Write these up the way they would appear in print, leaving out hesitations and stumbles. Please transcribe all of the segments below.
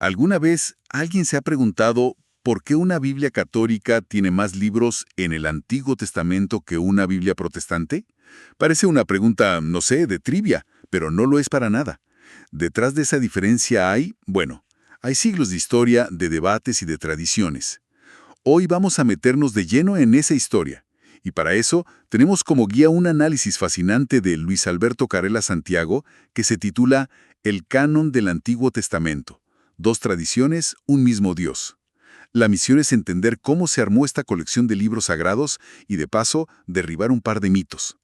¿Alguna vez alguien se ha preguntado por qué una Biblia católica tiene más libros en el Antiguo Testamento que una Biblia protestante? Parece una pregunta, no sé, de trivia, pero no lo es para nada. Detrás de esa diferencia hay siglos de historia, de debates y de tradiciones. Hoy vamos a meternos de lleno en esa historia. Y para eso tenemos como guía un análisis fascinante de Luis Alberto Carrera Santiago que se titula El Canon del Antiguo Testamento. Dos tradiciones, un mismo Dios. La misión es entender cómo se armó esta colección de libros sagrados y, de paso, derribar un par de mitos.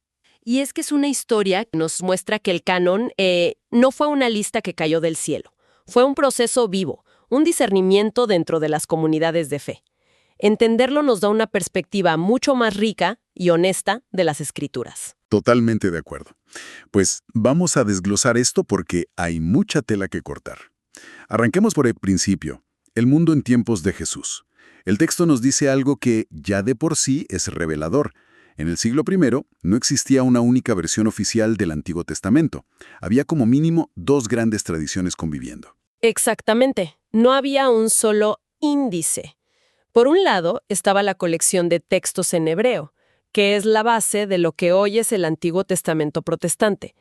Y es que es una historia que nos muestra que el canon no fue una lista que cayó del cielo. Fue un proceso vivo, un discernimiento dentro de las comunidades de fe. Entenderlo nos da una perspectiva mucho más rica y honesta de las Escrituras. Totalmente de acuerdo. Pues vamos a desglosar esto porque hay mucha tela que cortar. Arranquemos por el principio, el mundo en tiempos de Jesús. El texto nos dice algo que ya de por sí es revelador. En el siglo I no existía una única versión oficial del Antiguo Testamento. Había como mínimo dos grandes tradiciones conviviendo. Exactamente. No había un solo índice. Por un lado estaba la colección de textos en hebreo, que es la base de lo que hoy es el Antiguo Testamento protestante.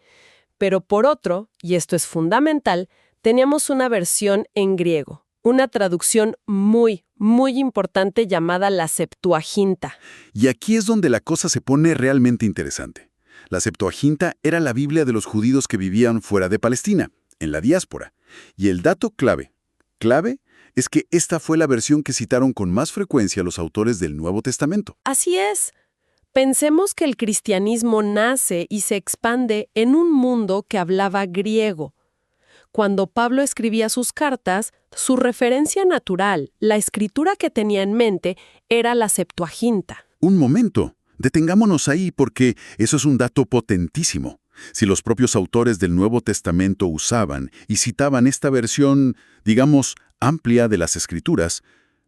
Pero por otro, y esto es fundamental, teníamos una versión en griego, una traducción muy, muy importante llamada la Septuaginta. Y aquí es donde la cosa se pone realmente interesante. La Septuaginta era la Biblia de los judíos que vivían fuera de Palestina, en la diáspora. Y el dato clave es que esta fue la versión que citaron con más frecuencia los autores del Nuevo Testamento. Así es. Pensemos que el cristianismo nace y se expande en un mundo que hablaba griego. Cuando Pablo escribía sus cartas, su referencia natural, la escritura que tenía en mente, era la Septuaginta. Un momento, detengámonos ahí porque eso es un dato potentísimo. Si los propios autores del Nuevo Testamento usaban y citaban esta versión, digamos, amplia de las Escrituras,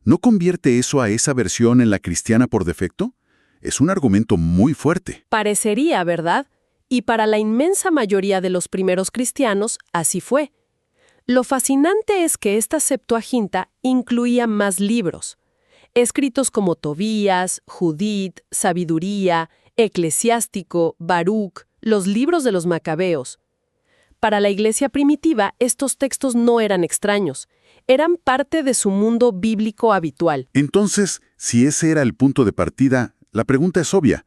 ¿no convierte eso a esa versión en la cristiana por defecto? Es un argumento muy fuerte. Parecería, ¿verdad? Y para la inmensa mayoría de los primeros cristianos, así fue. Lo fascinante es que esta Septuaginta incluía más libros, escritos como Tobías, Judith, Sabiduría, Eclesiástico, Baruch, los libros de los Macabeos. Para la iglesia primitiva, estos textos no eran extraños, eran parte de su mundo bíblico habitual. Entonces, si ese era el punto de partida, la pregunta es obvia.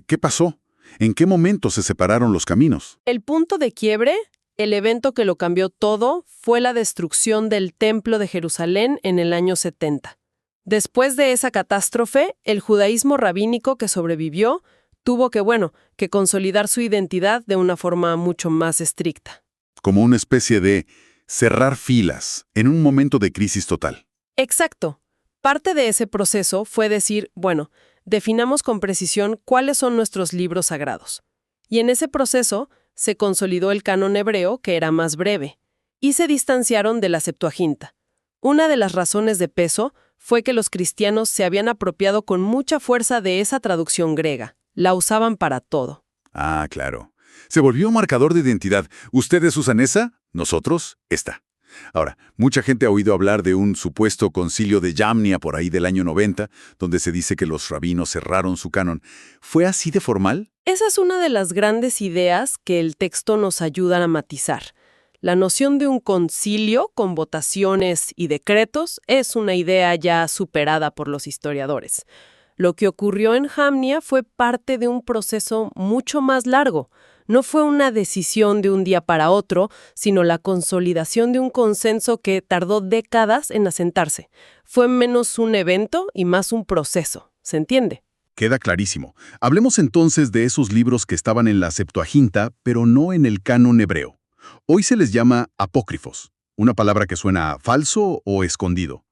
¿Qué pasó? ¿En qué momento se separaron los caminos? El punto de quiebre, el evento que lo cambió todo, fue la destrucción del Templo de Jerusalén en el año 70. Después de esa catástrofe, el judaísmo rabínico que sobrevivió tuvo que consolidar su identidad de una forma mucho más estricta. Como una especie de cerrar filas en un momento de crisis total. Exacto. Parte de ese proceso fue decir, definamos con precisión cuáles son nuestros libros sagrados. Y en ese proceso se consolidó el canon hebreo, que era más breve, y se distanciaron de la Septuaginta. Una de las razones de peso fue que los cristianos se habían apropiado con mucha fuerza de esa traducción griega. La usaban para todo. Ah, claro. Se volvió un marcador de identidad. ¿Ustedes usan esa? Nosotros, esta. Ahora, mucha gente ha oído hablar de un supuesto concilio de Yamnia por ahí del año 90, donde se dice que los rabinos cerraron su canon. ¿Fue así de formal? Esa es una de las grandes ideas que el texto nos ayuda a matizar. La noción de un concilio con votaciones y decretos es una idea ya superada por los historiadores. Lo que ocurrió en Jamnia fue parte de un proceso mucho más largo. No fue una decisión de un día para otro, sino la consolidación de un consenso que tardó décadas en asentarse. Fue menos un evento y más un proceso. ¿Se entiende? Queda clarísimo. Hablemos entonces de esos libros que estaban en la Septuaginta, pero no en el canon hebreo. Hoy se les llama apócrifos, una palabra que suena a falso o escondido.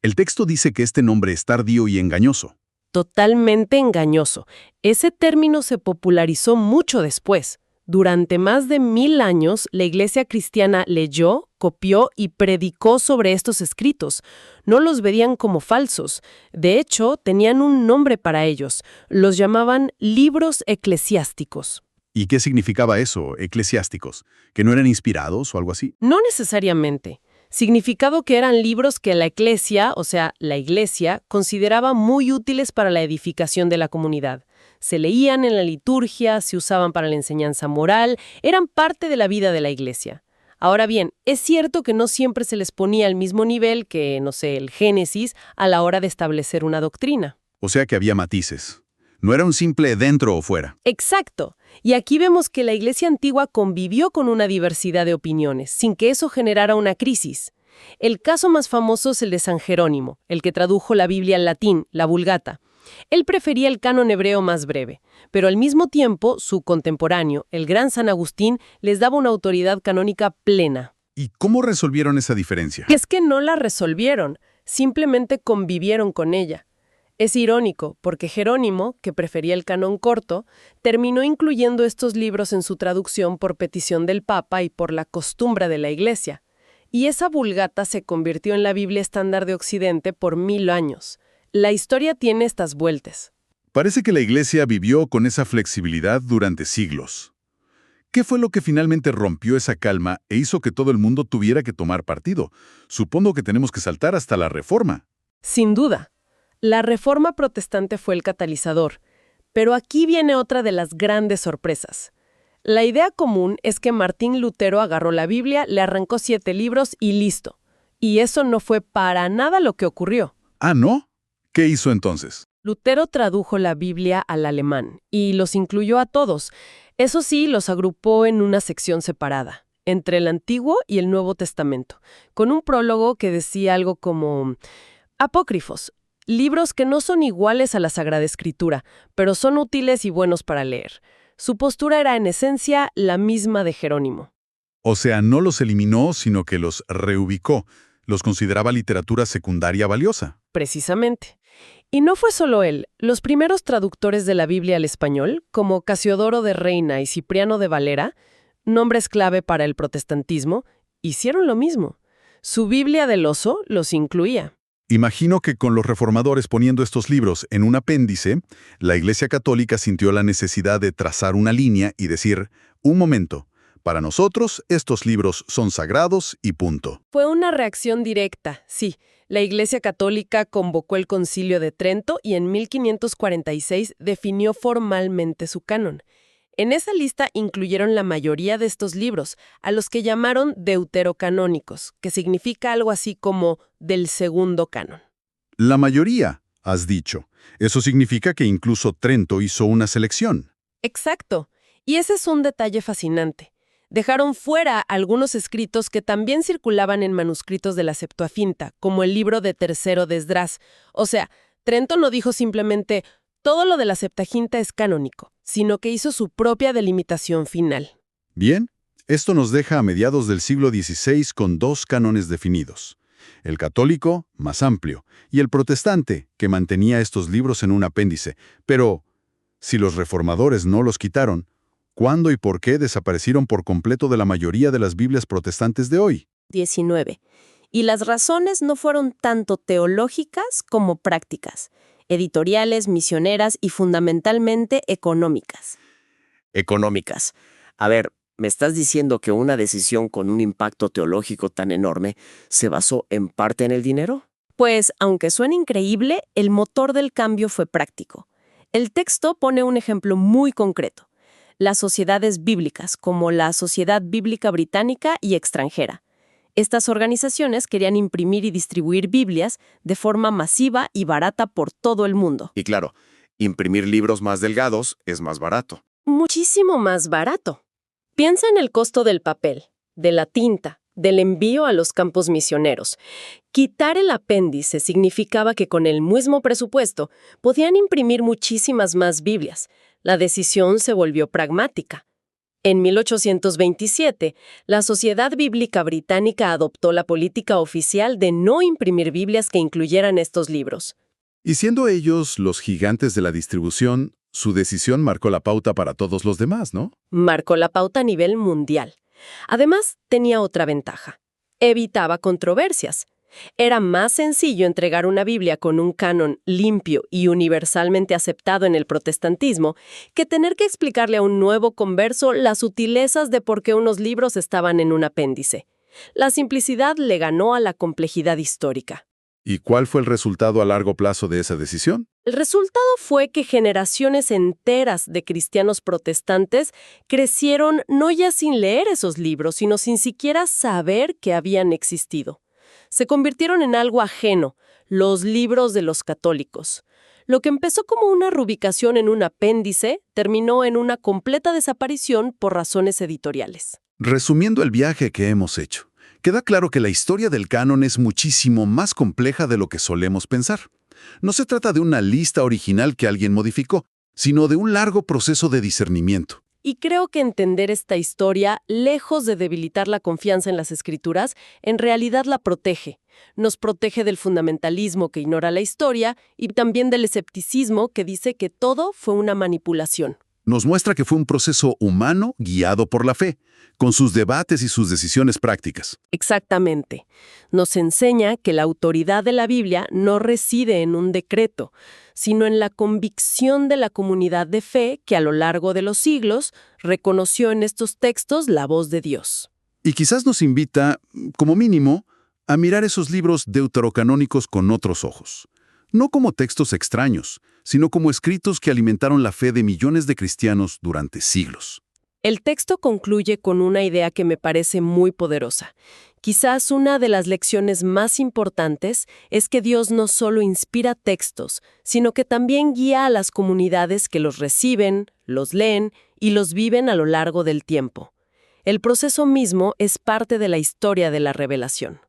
El texto dice que este nombre es tardío y engañoso. Totalmente engañoso. Ese término se popularizó mucho después. Durante más de 1000 años, la iglesia cristiana leyó, copió y predicó sobre estos escritos. No los veían como falsos. De hecho, tenían un nombre para ellos. Los llamaban libros eclesiásticos. ¿Y qué significaba eso, eclesiásticos? ¿Que no eran inspirados o algo así? No necesariamente. significado que eran libros que la Iglesia, o sea, la Iglesia, consideraba muy útiles para la edificación de la comunidad. Se leían en la liturgia, se usaban para la enseñanza moral, eran parte de la vida de la Iglesia. Ahora bien, es cierto que no siempre se les ponía al mismo nivel que, no sé, el Génesis a la hora de establecer una doctrina. O sea que había matices. No era un simple dentro o fuera. Exacto. Y aquí vemos que la Iglesia antigua convivió con una diversidad de opiniones, sin que eso generara una crisis. El caso más famoso es el de San Jerónimo, el que tradujo la Biblia al latín, la Vulgata. Él prefería el canon hebreo más breve, pero al mismo tiempo, su contemporáneo, el gran San Agustín, les daba una autoridad canónica plena. ¿Y cómo resolvieron esa diferencia? Es que no la resolvieron, simplemente convivieron con ella. Es irónico, porque Jerónimo, que prefería el canon corto, terminó incluyendo estos libros en su traducción por petición del Papa y por la costumbre de la Iglesia. Y esa Vulgata se convirtió en la Biblia estándar de Occidente por 1000 años. La historia tiene estas vueltas. Parece que la Iglesia vivió con esa flexibilidad durante siglos. ¿Qué fue lo que finalmente rompió esa calma e hizo que todo el mundo tuviera que tomar partido? Supongo que tenemos que saltar hasta la Reforma. Sin duda. La Reforma Protestante fue el catalizador, pero aquí viene otra de las grandes sorpresas. La idea común es que Martín Lutero agarró la Biblia, le arrancó 7 libros y listo. Y eso no fue para nada lo que ocurrió. Ah, ¿no? ¿Qué hizo entonces? Lutero tradujo la Biblia al alemán y los incluyó a todos. Eso sí, los agrupó en una sección separada, entre el Antiguo y el Nuevo Testamento, con un prólogo que decía algo como apócrifos. Libros que no son iguales a la Sagrada Escritura, pero son útiles y buenos para leer. Su postura era en esencia la misma de Jerónimo. O sea, no los eliminó, sino que los reubicó. Los consideraba literatura secundaria valiosa. Precisamente. Y no fue solo él. Los primeros traductores de la Biblia al español, como Casiodoro de Reina y Cipriano de Valera, nombres clave para el protestantismo, hicieron lo mismo. Su Biblia del oso los incluía. Imagino que con los reformadores poniendo estos libros en un apéndice, la Iglesia Católica sintió la necesidad de trazar una línea y decir, un momento, para nosotros estos libros son sagrados y punto. Fue una reacción directa, sí. La Iglesia Católica convocó el Concilio de Trento y en 1546 definió formalmente su canon. En esa lista incluyeron la mayoría de estos libros, a los que llamaron deuterocanónicos, que significa algo así como del segundo canon. La mayoría, has dicho. Eso significa que incluso Trento hizo una selección. Exacto. Y ese es un detalle fascinante. Dejaron fuera algunos escritos que también circulaban en manuscritos de la Septuaginta, como el libro de Tercero de Esdras. O sea, Trento no dijo simplemente todo lo de la Septuaginta es canónico, sino que hizo su propia delimitación final. Bien, esto nos deja a mediados del siglo XVI con 2 cánones definidos. El católico, más amplio, y el protestante, que mantenía estos libros en un apéndice. Pero, si los reformadores no los quitaron, ¿cuándo y por qué desaparecieron por completo de la mayoría de las Biblias protestantes de hoy? 19. Y las razones no fueron tanto teológicas como prácticas, editoriales, misioneras y fundamentalmente económicas. Económicas. A ver, ¿me estás diciendo que una decisión con un impacto teológico tan enorme se basó en parte en el dinero? Pues, aunque suene increíble, el motor del cambio fue práctico. El texto pone un ejemplo muy concreto. Las sociedades bíblicas, como la Sociedad Bíblica Británica y extranjera. Estas organizaciones querían imprimir y distribuir Biblias de forma masiva y barata por todo el mundo. Y claro, imprimir libros más delgados es más barato. Muchísimo más barato. Piensa en el costo del papel, de la tinta, del envío a los campos misioneros. Quitar el apéndice significaba que con el mismo presupuesto podían imprimir muchísimas más Biblias. La decisión se volvió pragmática. En 1827, la Sociedad Bíblica Británica adoptó la política oficial de no imprimir Biblias que incluyeran estos libros. Y siendo ellos los gigantes de la distribución, su decisión marcó la pauta para todos los demás, ¿no? Marcó la pauta a nivel mundial. Además, tenía otra ventaja. Evitaba controversias. Era más sencillo entregar una Biblia con un canon limpio y universalmente aceptado en el protestantismo que tener que explicarle a un nuevo converso las sutilezas de por qué unos libros estaban en un apéndice. La simplicidad le ganó a la complejidad histórica. ¿Y cuál fue el resultado a largo plazo de esa decisión? El resultado fue que generaciones enteras de cristianos protestantes crecieron no ya sin leer esos libros, sino sin siquiera saber que habían existido. Se convirtieron en algo ajeno, los libros de los católicos. Lo que empezó como una rubricación en un apéndice terminó en una completa desaparición por razones editoriales. Resumiendo el viaje que hemos hecho, queda claro que la historia del canon es muchísimo más compleja de lo que solemos pensar. No se trata de una lista original que alguien modificó, sino de un largo proceso de discernimiento. Y creo que entender esta historia, lejos de debilitar la confianza en las escrituras, en realidad la protege. Nos protege del fundamentalismo que ignora la historia y también del escepticismo que dice que todo fue una manipulación. Nos muestra que fue un proceso humano guiado por la fe, con sus debates y sus decisiones prácticas. Exactamente. Nos enseña que la autoridad de la Biblia no reside en un decreto, sino en la convicción de la comunidad de fe que a lo largo de los siglos reconoció en estos textos la voz de Dios. Y quizás nos invita, como mínimo, a mirar esos libros deuterocanónicos con otros ojos. No como textos extraños, sino como escritos que alimentaron la fe de millones de cristianos durante siglos. El texto concluye con una idea que me parece muy poderosa. Quizás una de las lecciones más importantes es que Dios no solo inspira textos, sino que también guía a las comunidades que los reciben, los leen y los viven a lo largo del tiempo. El proceso mismo es parte de la historia de la revelación.